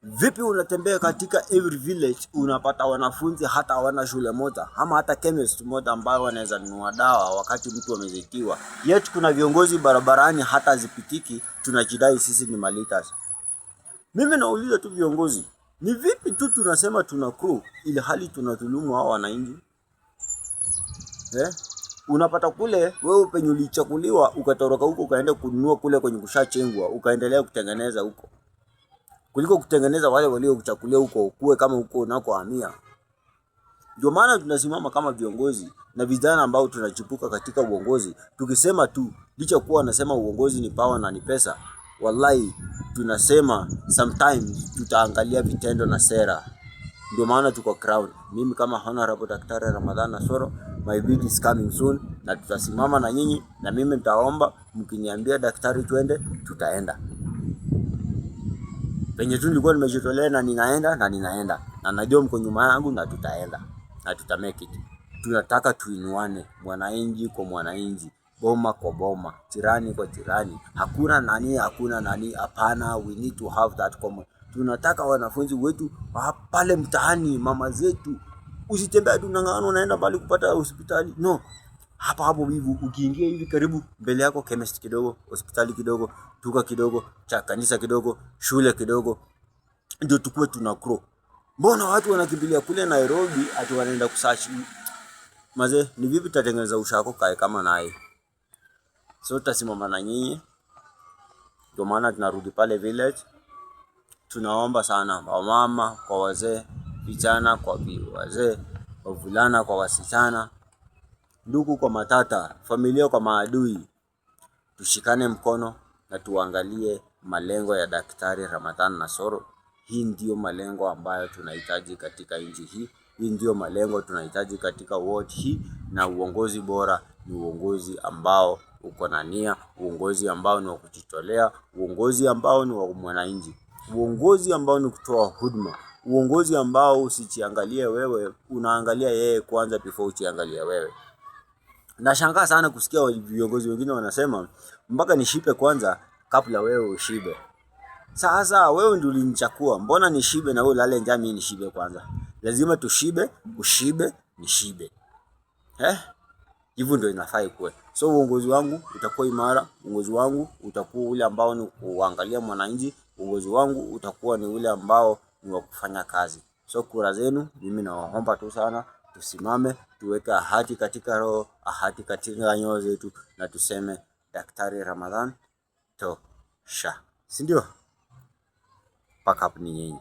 Vipi unatembea katika every village unapata wanafunzi hata hawana shule moja ama hata chemist moja ambayo wanaweza nunua dawa wakati mtu amezitiwa. Yet kuna viongozi barabarani hata zipitiki, tunajidai sisi ni malitas. Mimi nauliza tu viongozi, ni vipi tu tunasema tuna crew ili hali tunadhulumu hao wananchi? Unapata kule wewe penye ulichakuliwa ukatoroka huko ukaenda kununua kule kwenye kushachengwa ukaendelea kutengeneza huko, kuliko kutengeneza wale walio kuchakulia huko kuwe kama huko unakohamia. Ndio maana tunasimama kama viongozi na vijana ambao tunachipuka katika uongozi, tukisema tu licha kuwa wanasema uongozi ni power na ni pesa. Wallahi tunasema sometimes tutaangalia vitendo na sera. Ndio maana tuko crowd. Mimi kama Honorable Daktari Ramadhan Nasoro, my video is coming soon, na tutasimama na nyinyi, na mimi nitaomba mkiniambia daktari twende, tutaenda. Penye tu nilikuwa nimejitolea na ninaenda na najua mko nyuma yangu na tutaenda na tutamake it. Tunataka tuinuane mwananchi kwa mwananchi, boma kwa boma, tirani kwa tirani. Hakuna nani, hapana. We need to have that common. Tunataka wanafunzi wetu pale mtaani, mama zetu, usitembea tu ngangano unaenda bali kupata hospitali. No. Hapo hivi ukiingia hivi karibu mbele yako chemist kidogo, hospitali kidogo, duka kidogo, cha kanisa kidogo, shule kidogo, ndio tukue tuna grow. Mbona watu wanakimbilia kule Nairobi ati wanaenda kusearch? Maze, ni vipi tutatengeneza ushako kae kama naye? So tutasimama na nyinyi. Ndio maana tunarudi pale village. Tunaomba sana wamama kwa wazee, vijana kwa wazee, wavulana kwa wasichana, ndugu kwa matata, familia kwa maadui, tushikane mkono na tuangalie malengo ya Daktari Ramadhan Nasoro. Hii ndio malengo ambayo tunahitaji katika nchi hii. Hii ndio malengo tunahitaji katika ward hii, na uongozi bora ni uongozi ambao uko na nia, uongozi ambao ni wa kujitolea, uongozi ambao ni wa mwananchi, uongozi ambao ni kutoa huduma, uongozi ambao usijiangalie wewe, unaangalia yeye kwanza before ujiangalie wewe. Nashangaa sana kusikia viongozi wengine wanasema mpaka nishibe kwanza kabla wewe ushibe. Sasa wewe ndio ulinichakua, mbona nishibe na wewe lale njaa mimi nishibe kwanza? Lazima tushibe, ushibe, nishibe. Hivyo ndio inafaa ikuwe. So uongozi wangu utakuwa imara, uongozi wangu utakuwa ule ambao ni kuangalia mwananchi, uongozi wangu utakuwa ni ule ambao ni wa kufanya kazi. So kura zenu mimi nawaomba tu sana, tusimame, tuweke ahadi katika roho, ahadi katika nyoyo zetu, na tuseme Daktari Ramadhan tosha. Si ndio? Pack up ni nyinyi.